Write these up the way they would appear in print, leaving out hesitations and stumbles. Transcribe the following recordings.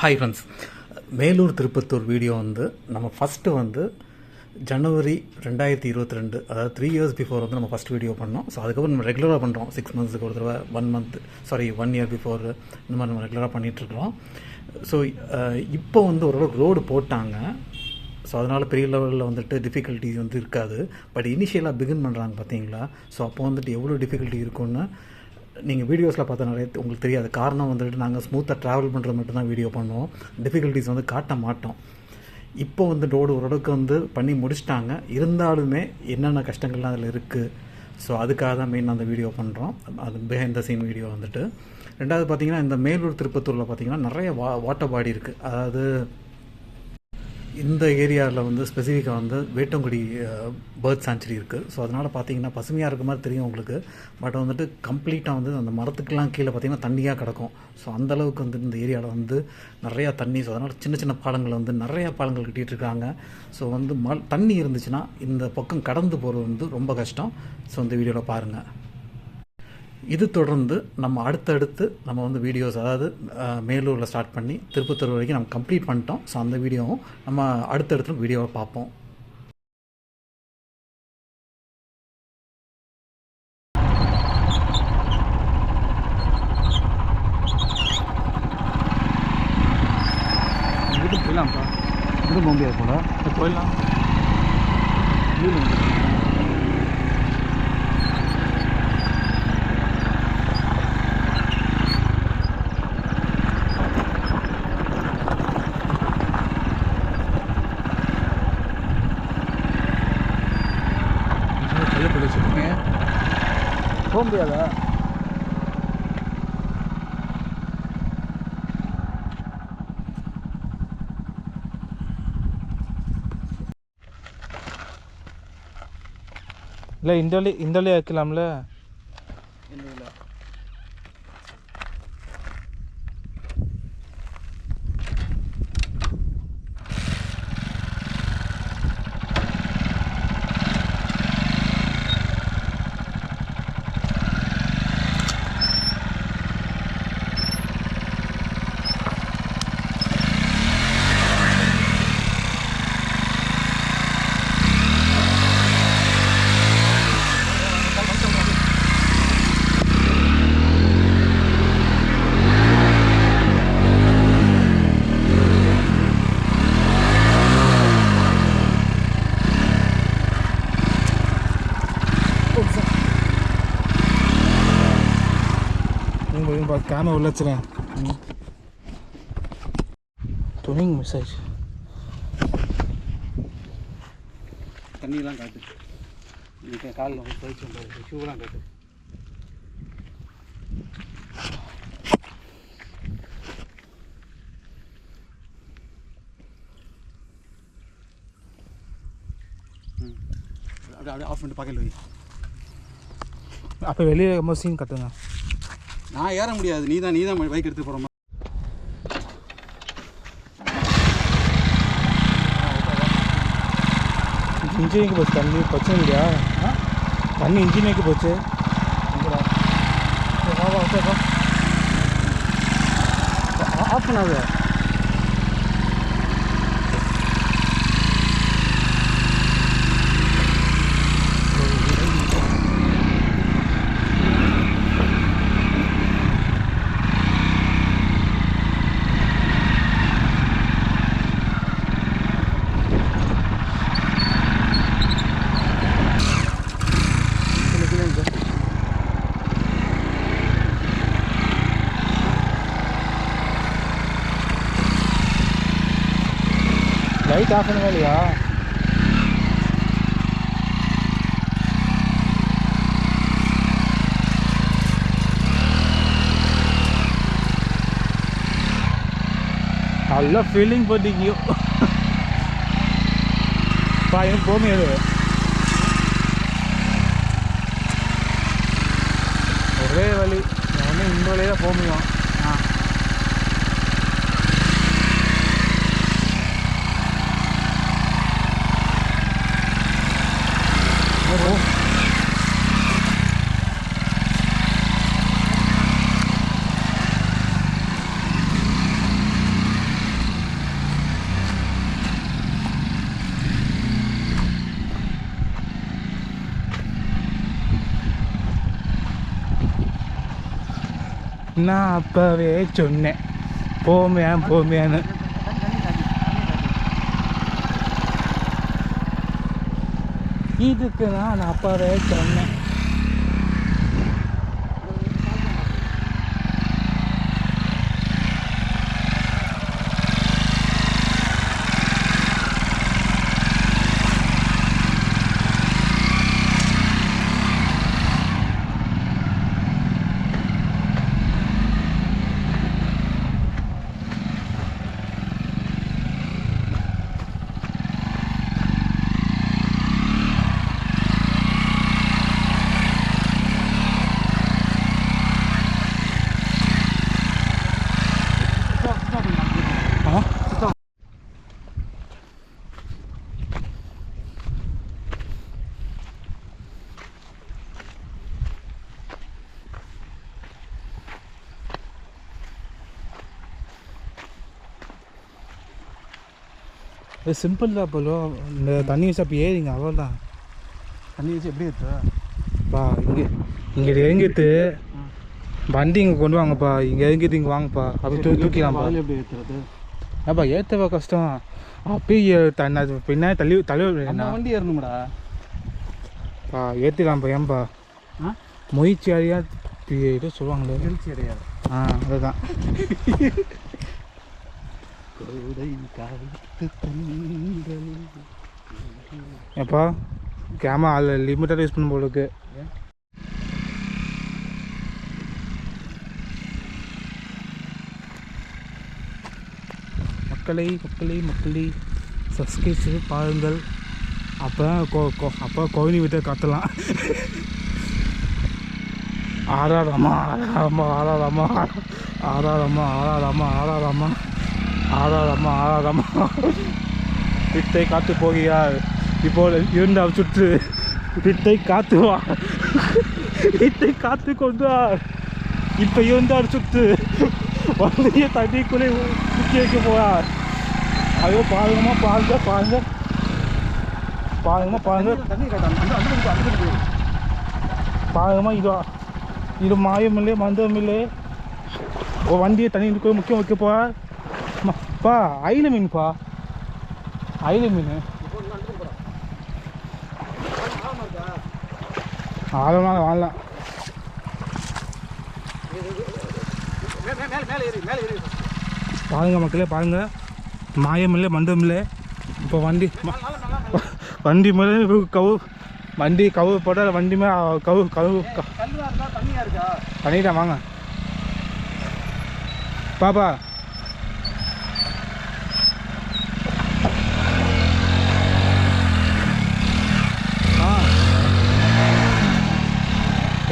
Hi friends, Melur Tiruppattur video வந்து நம்ம first வந்து ஜனவரி 2022, அதாவது 3 years பிஃபோர் வந்து நம்ம ஃபஸ்ட் வீடியோ பண்ணோம். ஸோ அதுக்கப்புறம் நம்ம ரெகுலராக பண்ணுறோம். 6 monthsக்கு ஒரு தடவை, 1 year பிஃபோர் இந்த மாதிரி நம்ம ரெகுலராக பண்ணிகிட்ருக்குறோம். ஸோ இப்போ வந்து ஓரளவுக்கு ரோடு போட்டாங்க. ஸோ அதனால் பெரிய லெவலில் வந்துட்டு டிஃபிகல்ட்டிஸ் வந்து இருக்காது. பட் இனிஷியலாக பிகின் பண்ணுறாங்க பார்த்தீங்களா? ஸோ அப்போ வந்துட்டு எவ்வளோ டிஃபிகல்ட்டி இருக்குன்னு நீங்கள் வீடியோஸில் பார்த்தா நிறைய உங்களுக்கு தெரியாது. காரணம் வந்துட்டு நாங்கள் ஸ்மூத்தாக ட்ராவல் பண்ணுறது மட்டும்தான் வீடியோ பண்ணுவோம். டிஃபிகல்ட்டிஸ் வந்து காட்ட மாட்டோம். இப்போ வந்து ரோடு ஓரளவுக்கு வந்து பண்ணி முடிச்சிட்டாங்க. இருந்தாலுமே என்னென்ன கஷ்டங்கள்லாம் அதில் இருக்குது. ஸோ அதுக்காக தான் மெயின் அந்த வீடியோ பண்ணுறோம். அது பிஹைண்ட் த சீன் வீடியோ வந்துட்டு. ரெண்டாவது பார்த்திங்கன்னா, இந்த மேலூர் திருப்பத்தூரில் பார்த்திங்கன்னா நிறைய வாட்டர் பாடி இருக்குது. அதாவது இந்த ஏரியாவில் வந்து ஸ்பெசிஃபிக்காக வந்து வேட்டங்குடி பேர்ட் சான்ச்சுரி இருக்குது. ஸோ அதனால் பார்த்தீங்கன்னா பசுமையாக இருக்க மாதிரி தெரியும் உங்களுக்கு. பட் வந்துட்டு கம்ப்ளீட்டாக வந்து அந்த மரத்துக்கெலாம் கீழே பார்த்திங்கன்னா தண்ணியாக கிடக்கும். ஸோ அந்தளவுக்கு வந்து இந்த ஏரியாவில் வந்து நிறையா தண்ணி. ஸோ அதனால் சின்ன சின்ன பாலங்கள் வந்து நிறையா பாலங்கள் கட்டிகிட்ருக்காங்க. ஸோ வந்து தண்ணி இருந்துச்சுன்னா இந்த பக்கம் கடந்து போகிறது வந்து ரொம்ப கஷ்டம். ஸோ இந்த வீடியோவில் பாருங்கள். இது தொடர்ந்து நம்ம அடுத்தடுத்து நம்ம வந்து வீடியோஸ், அதாவது மேலூரில் ஸ்டார்ட் பண்ணி திருப்பத்தூர் வரைக்கும் நம்ம கம்ப்ளீட் பண்ணிட்டோம். ஸோ அந்த வீடியோவும் நம்ம அடுத்தடுத்து வீடியோவை பார்ப்போம். வீட்டுக்கு போயிடலாம்ப்பா. வீடு போக முடியாது போல. போயிடலாம். போக முடியாதா? இல்லை இந்த வழியாக வைக்கலாம்ல. கேமரா உள்ள வச்சுறேன். டுனிங் மெசேஜ் தண்ணியெலாம் காட்டு. இன்றைக்கி காலில் வந்து போயிடுச்சு வந்தாரு. ஷூலாம் காட்டு. அப்படியே ஆஃப் பண்ணிட்டு பார்க்கல வை. அப்போ வெளியே ரொம்ப சீன் கட்டுங்க. நான் ஏற முடியாது. நீ தான் பைக் எடுத்து போகிற மாதிரி. இன்ஜினுக்கு போச்சு தண்ணி. பிரச்சனை இல்லையா? தண்ணி இன்ஜினுக்கு போச்சு. ஆஃப் பண்ணாது. லைட் ஆஃப் பண்ணவே இல்லையா? நல்ல ஃபீலிங் போட்டிங்க. எனக்கு போக முடியாது. ஒரே வழி ஒன்று இந்த வழியாக தான் போக முடியும். நான் அப்போவே சொன்னேன் போமையான்னு. இதுக்கு நான் அப்போவே சொன்னேன். இது சிம்பிள் தான் போலோ. இந்த தண்ணி வச்சு அப்போ ஏறிங்க அவ்வளோதான். தண்ணி வச்சு எப்படி இருக்குப்பா? இங்கே இறங்கிட்டு வண்டி இங்கே கொண்டு வாங்கப்பா. இங்கே இறங்கிட்டு இங்கே வாங்கப்பா. அப்படி தூக்கிலாம்ப்பா. எப்படி ஏற்றுறது? அப்பா ஏற்றவா கஷ்டம். அப்பயே பின்னாடி தள்ளி வண்டி ஏறணும்டா. ஏற்றிடலாம்ப்பா. ஏன்பா மொய்ச்சி அடையா ஏதோ சொல்லுவாங்களே. எழுச்சி அடையாது. அதுதான். ஏப்பா கேமரா அதில் லிமிட்டாக யூஸ் பண்ணும் போலுக்கு. மக்களை சப்ஸ்கிரைப் செய்து பாருங்கள். அப்போ கோவினி விட்டு கத்தலாம். ஆறாடாமா விட்டை காத்து போகிறார். இப்போ இருந்தால் சுற்று விட்டை காத்து வா. விட்டை காத்து கொண்டார். இப்போ இருந்தால் சுற்று வண்டியை தண்ணிக்குள்ளே சுற்றி வைக்க போகிறார். ஐயோ பாருங்கம்மா பாருங்கம்மா. இது மாயம் இல்லை மந்தம் இல்லை. வண்டியை தண்ணிக்குள்ளே முக்கியம் வைக்க போகிறார். பா ஐல மீன்ப்பா. ஐல மீன் ஆழமாக வாழலாம். பாருங்க மக்களே பாருங்க. மாயம் இல்லை மந்தம் இல்லை. இப்போ வண்டி மேலே கவு போட்டால் வண்டி மேலே கவு தண்ணிதான் வாங்க பாப்பா.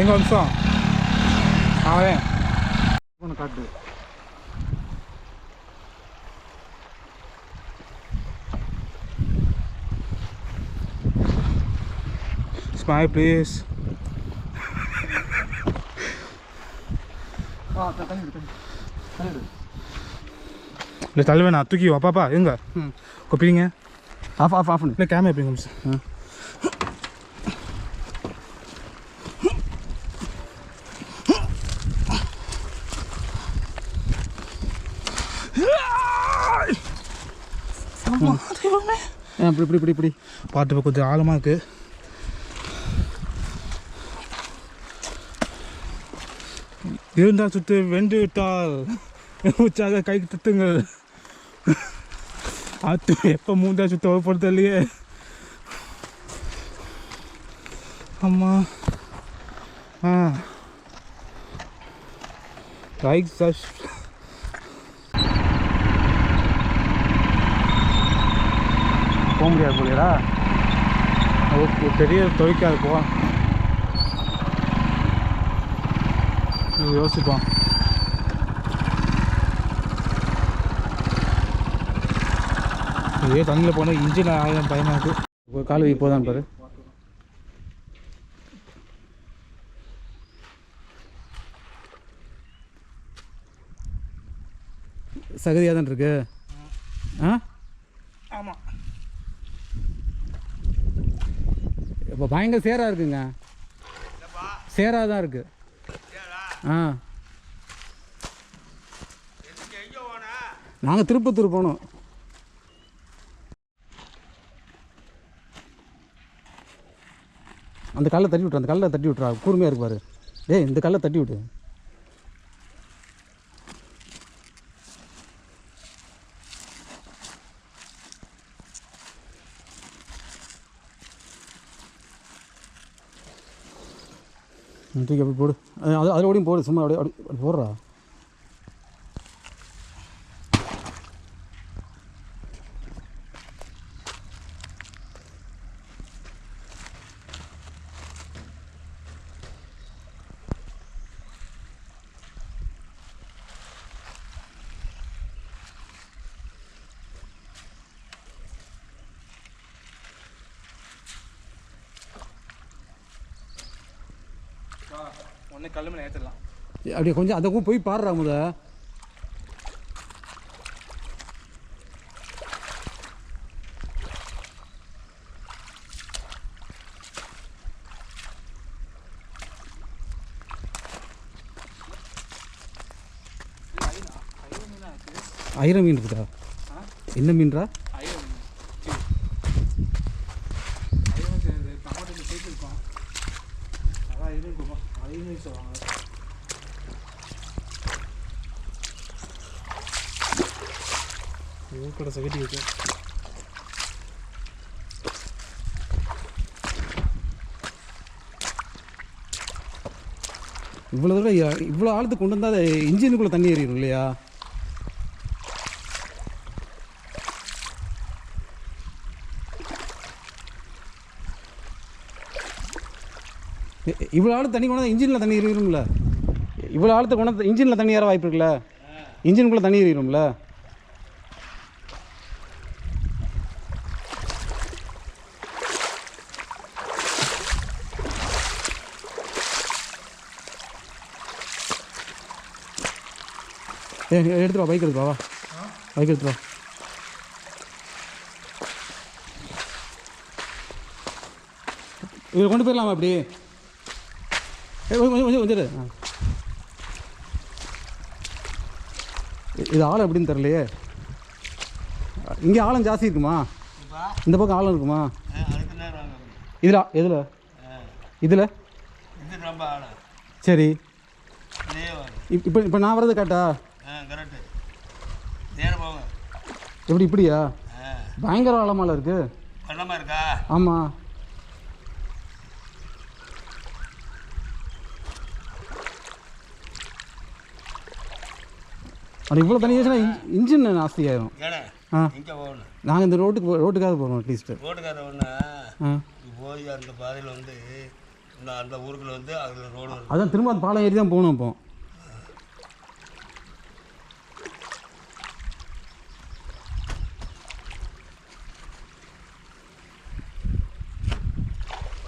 எங்க வம்சம் அவன் ஒன்று காட்டு. Smile please. இல்லை தள்ளுவேண்ணா தூக்கி வா பாப்பா. எங்க கொப்பிங்க ஆஃப் இல்லை கேமரா எப்படிங்க வம்சம்? இப்படி பார்த்து கொஞ்சம் ஆழமாக இருக்கு. இருந்தால் சுற்று வென்று விட்டால் உற்சாக கை தட்டுங்கள். அது எப்போ மூந்தா சுற்ற பொறுத்த இல்லையே. அம்மா லைக் போக முடியாது போலியடா. ஓகே பெரிய துவைக்காது போ. யோசிப்போம். இதே தண்ணியில் போனால் இன்ஜின் ஆயிரம் பயமாக இருக்குது. ஒரு கால் வை போதான் பாரு. சகதியாக தான் இருக்கு. ஆமாம் இப்போ பயங்கர சேராக இருக்குங்க. சேராக தான் இருக்குது. நாங்கள் திருப்பத்தூர் போனோம். அந்த கல்லை தட்டி விட்ரு, அந்த கல்லை தட்டி விட்றா, கூர்மையாக இருக்கு பாரு. டேய் இந்த கல்லை தட்டி விட்டு. தூக்கி அப்படி போடு. அதில் ஓடியும் போடு, சும்மா அப்படியே அப்படி போடுறா. ஒன்றே கல் மேலே ஏற்றிடலாம். அப்படியே கொஞ்சம் அதை போய் பாடுறா முத. ஐர மீன் இருக்குதா? என்ன மீன்ரா? கடை சகட்டி வச்சு இவ்வளோ தூரம் இவ்வளோ ஆழத்துக்கு கொண்டு வந்தால் அது இன்ஜினுக்குள்ளே தண்ணி ஏறிடும் இல்லையா? இவ்வளோ ஆழத்து தண்ணி கொண்டு வந்தால் இன்ஜினில் தண்ணி ஏறிடும்ல? இவ்வளோ ஆழத்துக்கு கொண்டு வந்து இன்ஜினில் தண்ணி ஏற வாய்ப்பு இருக்குல்ல? இன்ஜினுக்குள்ளே தண்ணி ஏறிடும்ல? எடுத்துட்டு வா, பைக் எடுத்துட்டு வா, பைக் எடுத்துட்டு வா. இதை கொண்டு போயிடலாமா அப்படி? கொஞ்சம் கொஞ்சம் இது ஆழம் எப்படின்னு தெரியலையே. இங்கே ஆழம் ஜாஸ்தி இருக்குமா? இந்த பக்கம் ஆழம் இருக்குமா? இதில் எதில் இதில் சரி. இப்போ நான் வர்றது கேட்டா எப்படி இப்படியா? பயங்கர ஆழமால இருக்கு. ஆமாம். அது இவ்வளோ தண்ணி வச்சுன்னா இன்ஜின் நாஸ்தி ஆயிரும். நாங்கள் இந்த ரோட்டுக்காக போகிறோம். அட்லீஸ்ட்டு போய் அந்த பாதையில் வந்து அந்த ஊருக்குள்ள வந்து அதில் ரோடு அதான் திரும்ப அந்த பாலம் ஏறி தான் போகணும். இப்போ